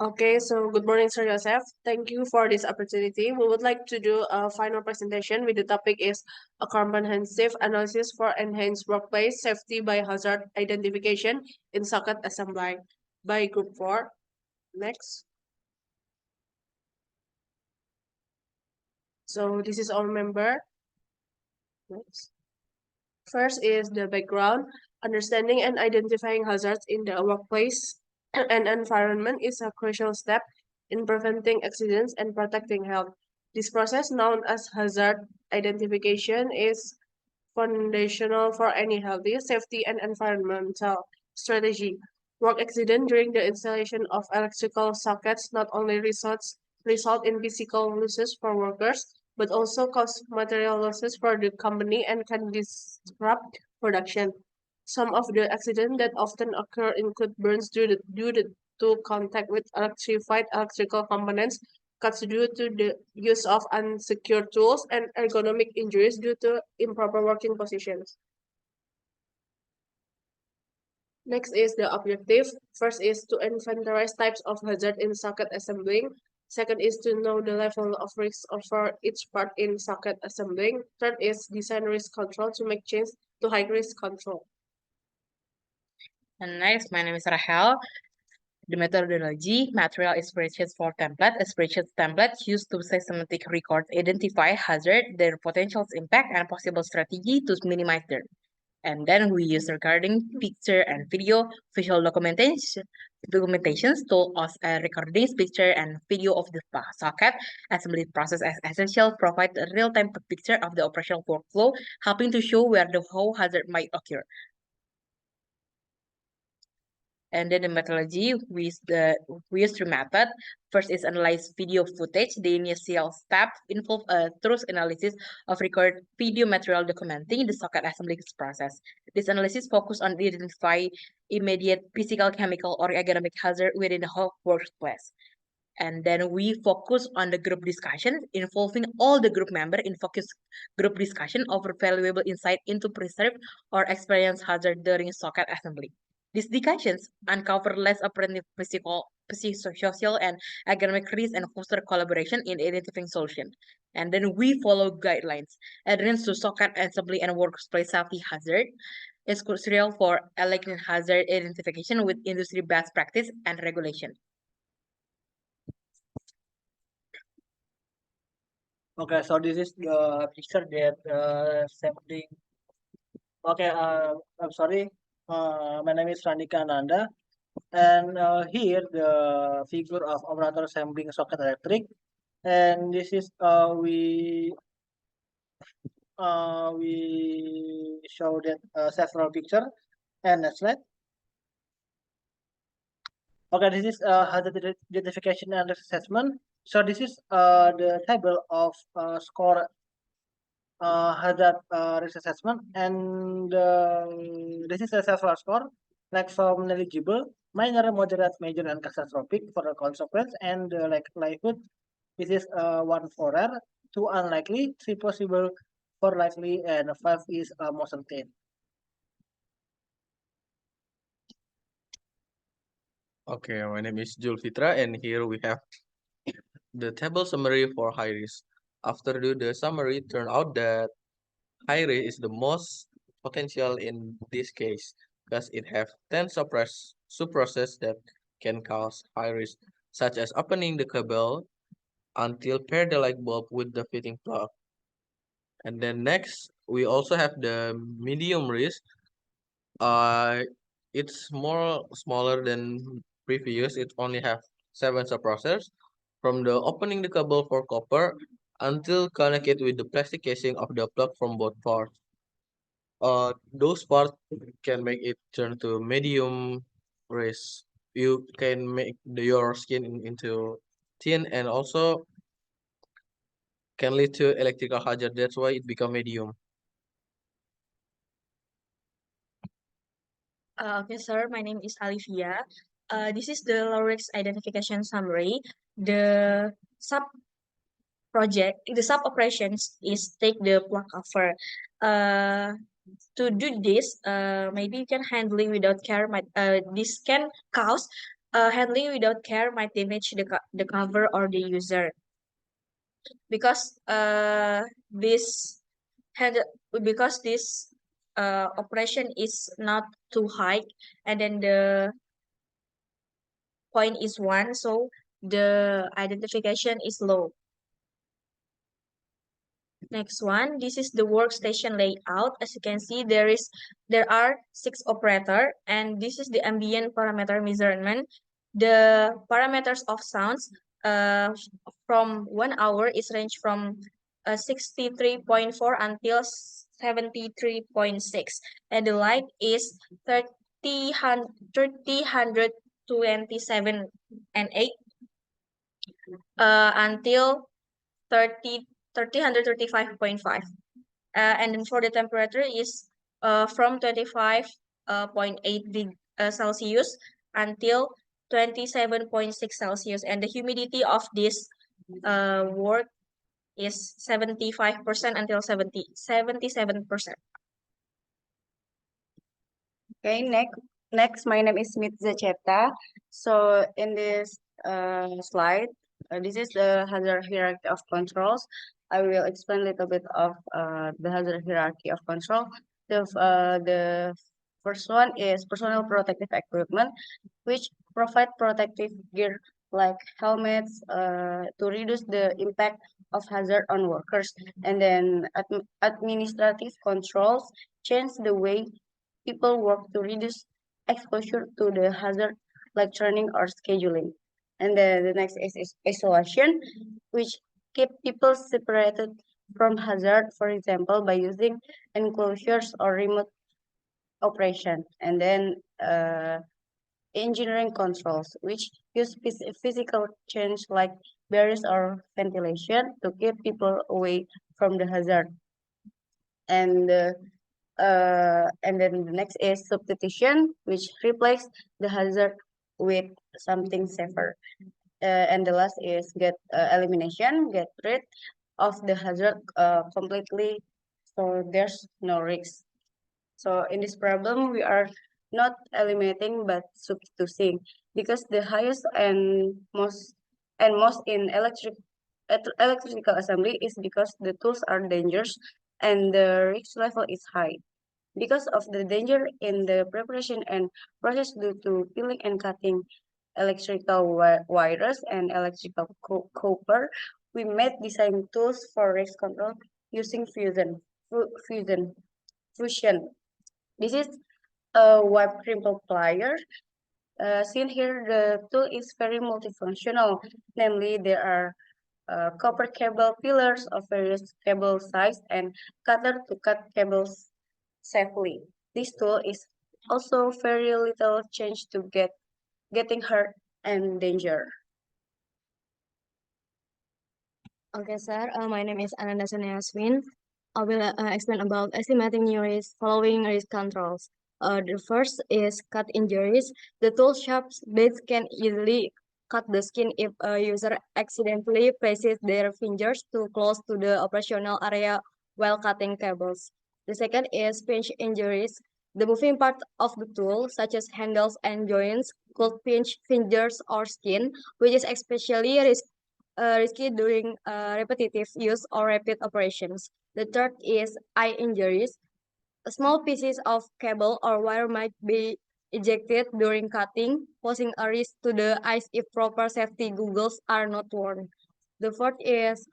Okay, so good morning, Sir Joseph. Thank you for this opportunity. We would like to do a final presentation with the topic is a comprehensive analysis for enhanced workplace safety by hazard identification in socket assembly by Group 4. Next. So this is all member. Next. First is the background. Understanding and identifying hazards in the workplace and environment is a crucial step in preventing accidents and protecting health. This process, known as hazard identification, is foundational for any healthy, safety, and environmental strategy. Work accident during the installation of electrical sockets not only result in physical losses for workers, but also cause material losses for the company and can disrupt production. Some of the accidents that often occur include burns due to contact with electrified electrical components, cuts due to the use of unsecured tools, and ergonomic injuries due to improper working positions. Next is the objective. First is to inventorize types of hazard in socket assembling. Second is to know the level of risk for each part in socket assembling. Third is design risk control to make change to high risk control. And next, my name is Rahel. The methodology, material is spreadsheets for template. A spreadsheet template used to systematic record, identify hazard, their potential impact, and possible strategy to minimize them. And then we use recording, picture, and video, visual documentations to us recordings, picture, and video of the socket assembly process as essential, provide a real-time picture of the operational workflow, helping to show where the whole hazard might occur. And then the methodology, we use three method. First is analyze video footage. The initial step involve a truth analysis of record video material documenting the socket assembly process. This analysis focus on identify immediate physical, chemical, or ergonomic hazard within the whole workplace. And then we focus on the group discussion involving all the group member in focus group discussion over valuable insight into preserve or experience hazard during socket assembly. These discussions uncover less operative physical, psychosocial, and economic risks and foster collaboration in identifying solutions. And then we follow guidelines. Adherence to socket assembly and workplace safety hazard is crucial for aligning hazard identification with industry best practice and regulation. Okay, so this is the picture that sampling. Okay, I'm sorry. My name is Randika Ananda, and here the figure of operator sampling socket electric, and this is we show that several picture and next slide. Okay, this is hazard identification and risk assessment. So this is the table of score hazard risk assessment, and this is a several score like from negligible, minor, moderate, major, and catastrophic for the consequence, and like likelihood. This is 1 for rare, 2 unlikely, 3 possible, 4 likely, and 5 is most certain. Okay, my name is Jul Fitra, and here we have the table summary for high risk. After do the summary, turn out that high risk is the most potential in this case because it have 10 sub-process that can cause high risk, such as opening the cable until pair the light bulb with the fitting plug. And then next, we also have the medium risk. It's more smaller than previous. It only have 7 sub-processors from the opening the cable for copper until connected with the plastic casing of the plug from both parts. Those parts can make it turn to medium risk. You can make your skin into thin and also can lead to electrical hazard. That's why it become medium. Okay, sir. My name is Alivia. This is the low risk identification summary. The sub operations is take the plug cover. To do this, maybe you can handling without care. This can cause handling without care might damage the cover or the user because this hand because this operation is not too high and then the point is 1, so the identification is low. Next one, this is the workstation layout. As you can see, there are 6 operator, and this is the ambient parameter measurement. The parameters of sounds from 1 hour is range from 63.4 until 73.6, and the light is 127 and 8 until 335.5. And then for the temperature is from 25.8 Celsius until 27.6 Celsius, and the humidity of this work is 75% until 77%. Okay, next, my name is Smith Zacheta. So in this slide, this is the hazard hierarchy of controls. I will explain a little bit of the hazard hierarchy of control. The first one is personal protective equipment, which provide protective gear like helmets to reduce the impact of hazard on workers. And then administrative controls change the way people work to reduce exposure to the hazard like training or scheduling. And then the next is isolation, which keep people separated from hazard, for example, by using enclosures or remote operation. And then engineering controls, which use physical change like barriers or ventilation to keep people away from the hazard. And then the next is substitution, which replaces the hazard with something safer. And the last is elimination, get rid of the hazard completely, so there's no risk. So in this problem, we are not eliminating but substituting, because the highest and most in electrical assembly is because the tools are dangerous and the risk level is high. Because of the danger in the preparation and process due to peeling and cutting electrical wires and electrical copper, we made design tools for risk control using fusion. This is a web crimple plier. Seen here, the tool is very multifunctional. Namely, there are copper cable peelers of various cable size and cutter to cut cables safely. This tool is also very little change to getting hurt and danger. Okay, sir. My name is Ananda Sunyaswin. I will explain about estimating new risk following risk controls. The first is cut injuries. The tool sharps blades can easily cut the skin if a user accidentally places their fingers too close to the operational area while cutting cables. The second is pinch injuries. The moving part of the tool, such as handles and joints, could pinch fingers or skin, which is especially risky during repetitive use or rapid operations. The third is eye injuries. Small pieces of cable or wire might be ejected during cutting, posing a risk to the eyes if proper safety goggles are not worn. The fourth is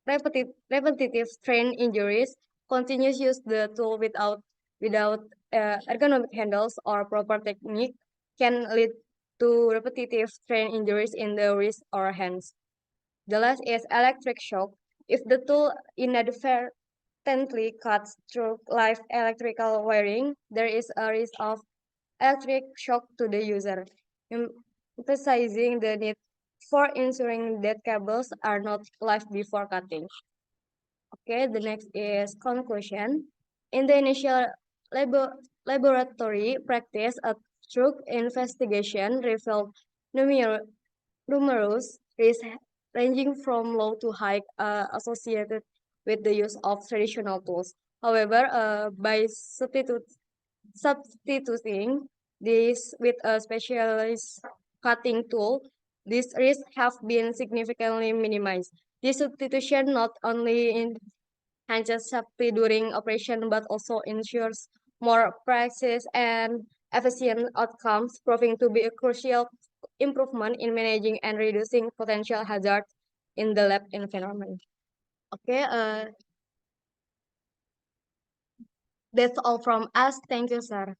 repetitive strain injuries. Continuous use the tool without ergonomic handles or proper technique can lead to repetitive strain injuries in the wrist or hands. The last is electric shock. If the tool inadvertently cuts through live electrical wiring, there is a risk of electric shock to the user, emphasizing the need for ensuring that cables are not live before cutting. Okay, the next is conclusion. In the initial laboratory practice, a thorough investigation revealed numerous risks ranging from low to high associated with the use of traditional tools. However, by substituting this with a specialized cutting tool, these risks have been significantly minimized. This substitution not only enhances safety during operation but also ensures more precise and efficient outcomes, proving to be a crucial improvement in managing and reducing potential hazards in the lab environment. Okay, that's all from us. Thank you, sir.